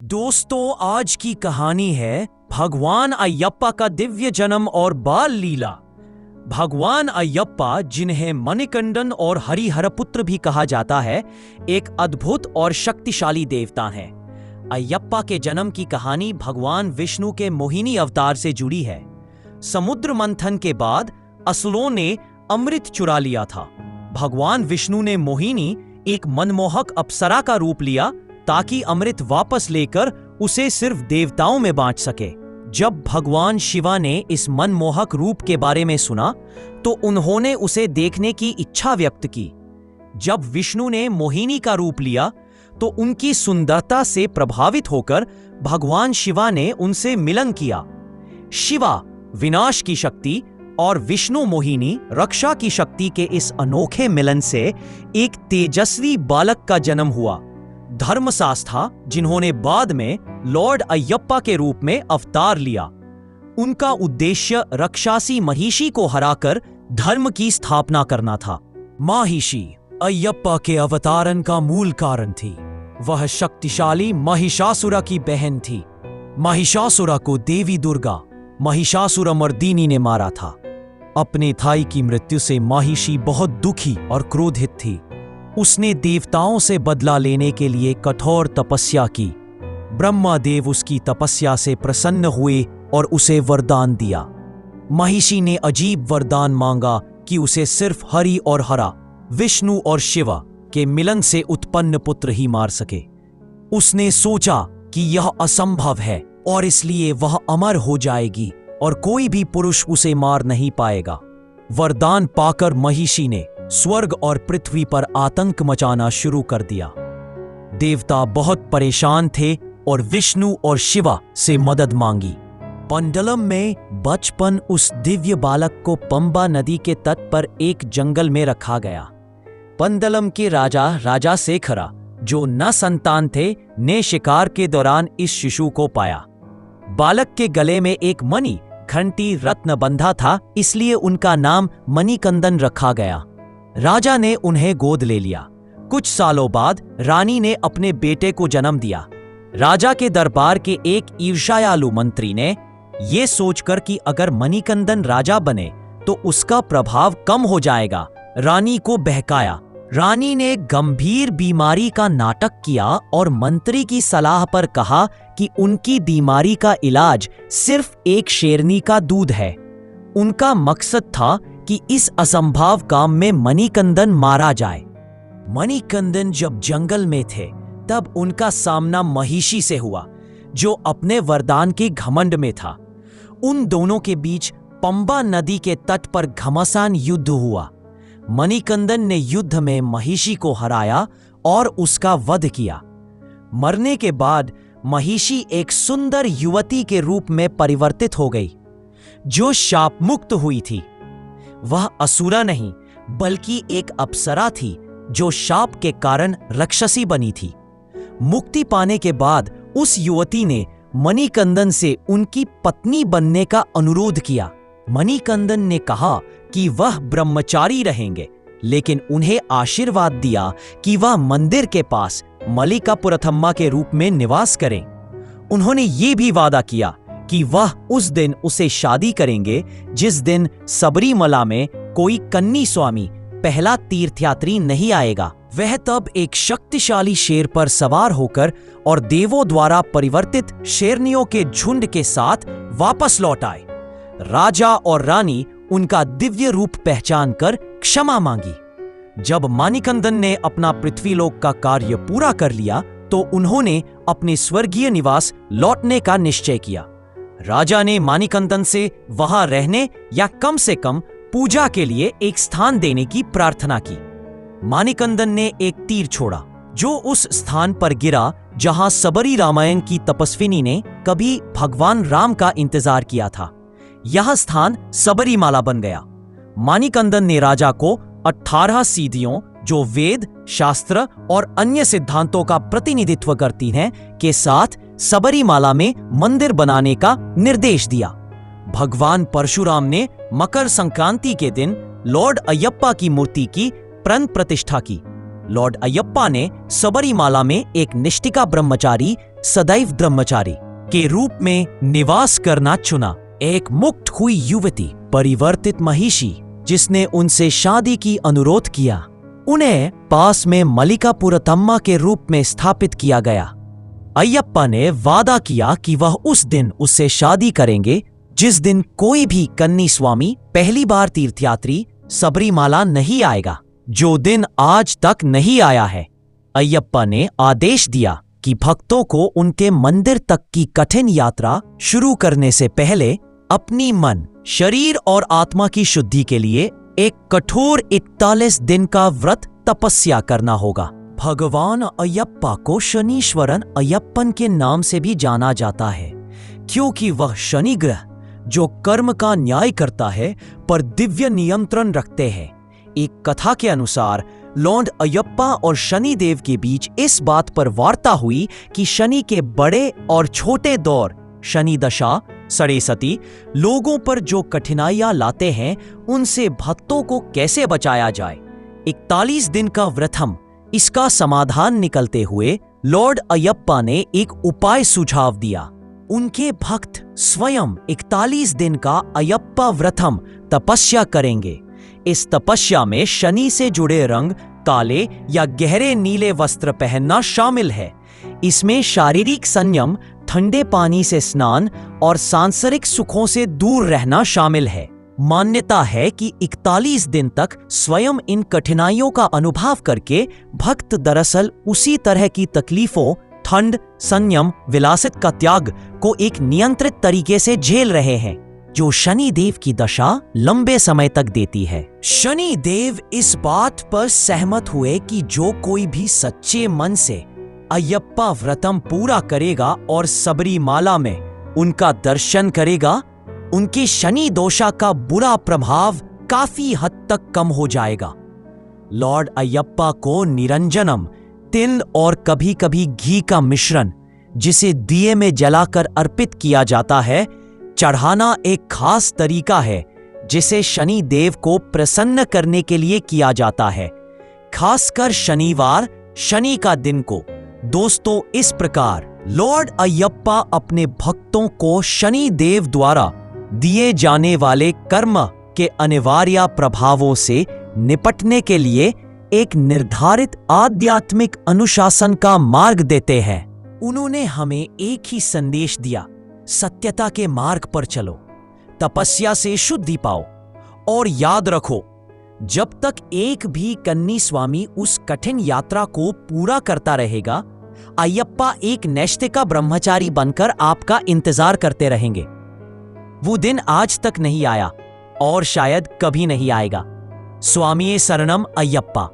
दोस्तों, आज की कहानी है भगवान अयप्पा का दिव्य जन्म और बाल लीला। भगवान अयप्पा, जिन्हें मणिकंदन और हरिहरपुत्र भी कहा जाता है, एक अद्भुत और शक्तिशाली देवता हैं। अयप्पा के जन्म की कहानी भगवान विष्णु के मोहिनी अवतार से जुड़ी है। समुद्र मंथन के बाद असुरों ने अमृत चुरा लिया था। भगवान विष्णु ने मोहिनी, एक मनमोहक अप्सरा का रूप लिया ताकि अमृत वापस लेकर उसे सिर्फ देवताओं में बांट सके। जब भगवान शिवा ने इस मनमोहक रूप के बारे में सुना तो उन्होंने उसे देखने की इच्छा व्यक्त की। जब विष्णु ने मोहिनी का रूप लिया तो उनकी सुंदरता से प्रभावित होकर भगवान शिवा ने उनसे मिलन किया। शिवा विनाश की शक्ति और विष्णु मोहिनी रक्षा की शक्ति के इस अनोखे मिलन से एक तेजस्वी बालक का जन्म हुआ, धर्मशास्त्रा, जिन्होंने बाद में लॉर्ड अयप्पा के रूप में अवतार लिया। उनका उद्देश्य राक्षसी महिषी को हराकर धर्म की स्थापना करना था। महिषी अयप्पा के अवतारण का मूल कारण थी। वह शक्तिशाली महिषासुर की बहन थी। महिषासुर को देवी दुर्गा महिषासुरमर्दिनी ने मारा था। अपने भाई की मृत्यु से महिषी बहुत दुखी और क्रोधित थी। उसने देवताओं से बदला लेने के लिए कठोर तपस्या की। ब्रह्मादेव उसकी तपस्या से प्रसन्न हुए और उसे वरदान दिया। महिषी ने अजीब वरदान मांगा कि उसे सिर्फ हरि और हरा, विष्णु और शिवा के मिलन से उत्पन्न पुत्र ही मार सके। उसने सोचा कि यह असंभव है और इसलिए वह अमर हो जाएगी और कोई भी पुरुष उसे मार नहीं पाएगा। वरदान पाकर महिषी ने स्वर्ग और पृथ्वी पर आतंक मचाना शुरू कर दिया। देवता बहुत परेशान थे और विष्णु और शिवा से मदद मांगी। पंडलम में बचपन उस दिव्य बालक को पंबा नदी के तट पर एक जंगल में रखा गया। पंडलम के राजा शेखरा, जो न संतान थे, ने शिकार के दौरान इस शिशु को पाया। बालक के गले में एक मणि घंटी रत्न बंधा था, इसलिए उनका नाम मणिकंदन रखा गया। राजा ने उन्हें गोद ले लिया। कुछ सालों बाद रानी ने अपने बेटे को जन्म दिया। राजा के दरबार के एक ईर्ष्यालु मंत्री ने यह सोचकर कि अगर मणिकंदन राजा बने तो उसका प्रभाव कम हो जाएगा, रानी को बहकाया। रानी ने गंभीर बीमारी का नाटक किया और मंत्री की सलाह पर कहा कि उनकी बीमारी का इलाज सिर्फ एक शेरनी का दूध है। उनका मकसद था कि इस असंभव काम में मणिकंदन मारा जाए। मणिकंदन जब जंगल में थे तब उनका सामना महिषी से हुआ, जो अपने वरदान के घमंड में था। उन दोनों के बीच पंबा नदी के तट पर घमासान युद्ध हुआ। मणिकंदन ने युद्ध में महिषी को हराया और उसका वध किया। मरने के बाद महिषी एक सुंदर युवती के रूप में परिवर्तित हो गई, जो शाप मुक्त हुई थी। वह असुरा नहीं बल्कि एक अप्सरा थी, जो शाप के कारण राक्षसी बनी थी। मुक्ति पाने के बाद उस युवती ने मणिकंदन से उनकी पत्नी बनने का अनुरोध किया। मणिकंदन ने कहा कि वह ब्रह्मचारी रहेंगे, लेकिन उन्हें आशीर्वाद दिया कि वह मंदिर के पास मल्लिकापुरथम्मा के रूप में निवास करें। उन्होंने ये भी वादा किया कि वह उस दिन उसे शादी करेंगे जिस दिन सबरीमला में कोई कन्नी स्वामी, पहला तीर्थयात्री, नहीं आएगा। वह तब एक शक्तिशाली शेर पर सवार होकर और देवों द्वारा परिवर्तित शेरनियों के झुंड के साथ वापस लौट आए। राजा और रानी उनका दिव्य रूप पहचान कर क्षमा मांगी। जब मणिकंदन ने अपना पृथ्वीलोक का कार्य पूरा कर लिया तो उन्होंने अपने स्वर्गीय निवास लौटने का निश्चय किया। राजा ने मणिकंदन से वहां रहने या कम से कम पूजा के लिए एक स्थान देने की प्रार्थना की। मणिकंदन ने एक तीर छोड़ा, जो उस स्थान पर गिरा जहां सबरी रामायण की तपस्विनी ने कभी भगवान राम का इंतजार किया था। यह स्थान सबरीमाला बन गया। मणिकंदन ने राजा को 18 सीढ़ियों, जो वेद, शास्त्र और अन्य सिद्धांतों का प्रतिनिधित्व करती हैं, के साथ सबरीमाला में मंदिर बनाने का निर्देश दिया। भगवान परशुराम ने मकर संक्रांति के दिन लॉर्ड अयप्पा की मूर्ति की प्राण प्रतिष्ठा की। लॉर्ड अयप्पा ने सबरीमाला में एक निष्ठिका ब्रह्मचारी सदैव ब्रह्मचारी के रूप में निवास करना चुना। एक मुक्त हुई युवती, परिवर्तित महिषी, जिसने उनसे शादी की अनुरोध किया, उन्हें पास में मल्लिकापुरतम्मा के रूप में स्थापित किया गया। अय्यप्पा ने वादा किया कि वह उस दिन उससे शादी करेंगे जिस दिन कोई भी कन्नी स्वामी, पहली बार तीर्थयात्री, सबरीमाला नहीं आएगा, जो दिन आज तक नहीं आया है। अय्यप्पा ने आदेश दिया कि भक्तों को उनके मंदिर तक की कठिन यात्रा शुरू करने से पहले अपनी मन, शरीर और आत्मा की शुद्धि के लिए एक कठोर 41 दिन का व्रत तपस्या करना होगा। भगवान अय्यप्पा को शनीश्वरन अय्यप्पन के नाम से भी जाना जाता है, क्योंकि वह शनि ग्रह जो कर्म का न्याय करता है पर दिव्य नियंत्रण रखते हैं। एक कथा के अनुसार लॉर्ड अय्यप्पा और शनि देव के बीच इस बात पर वार्ता हुई कि शनि के बड़े और छोटे दौर, शनि दशा, सड़े सती, लोगों पर जो कठिनाइयां लाते हैं उनसे भक्तों को कैसे बचाया जाए। 41 दिन का व्रतम इसका समाधान निकलते हुए लॉर्ड अय्यप्पा ने एक उपाय सुझाव दिया। उनके भक्त स्वयं 41 दिन का अय्यप्पा व्रतम तपस्या करेंगे। इस तपस्या में शनि से जुड़े रंग, काले या गहरे नीले वस्त्र पहनना शामिल है। इसमें शारीरिक संयम, ठंडे पानी से स्नान और सांसारिक सुखों से दूर रहना शामिल है। मान्यता है कि 41 दिन तक स्वयं इन कठिनाइयों का अनुभव करके भक्त दरअसल उसी तरह की तकलीफों, ठंड, संयम, विलासित का त्याग को एक नियंत्रित तरीके से झेल रहे हैं, जो शनि देव की दशा लंबे समय तक देती है। शनि देव इस बात पर सहमत हुए कि जो कोई भी सच्चे मन से अय्यप्पा व्रतम पूरा करेगा और सबरीमाला में उनका दर्शन करेगा, उनके शनि दोषा का बुरा प्रभाव काफी हद तक कम हो जाएगा। लॉर्ड अय्यप्पा को निरंजनम, तिल और कभी कभी घी का मिश्रण, जिसे दिए में जलाकर अर्पित किया जाता है, चढ़ाना एक खास तरीका है जिसे शनि देव को प्रसन्न करने के लिए किया जाता है, खासकर शनिवार, शनि का दिन को। दोस्तों, इस प्रकार लॉर्ड अय्यप्पा अपने भक्तों को शनि देव द्वारा दिए जाने वाले कर्म के अनिवार्य प्रभावों से निपटने के लिए एक निर्धारित आध्यात्मिक अनुशासन का मार्ग देते हैं। उन्होंने हमें एक ही संदेश दिया, सत्यता के मार्ग पर चलो, तपस्या से शुद्धि पाओ और याद रखो, जब तक एक भी कन्नी स्वामी उस कठिन यात्रा को पूरा करता रहेगा, अय्यप्पा एक नैष्ठिक ब्रह्मचारी बनकर आपका इंतजार करते रहेंगे। वो दिन आज तक नहीं आया और शायद कभी नहीं आएगा। स्वामी शरणम अय्यप्पा।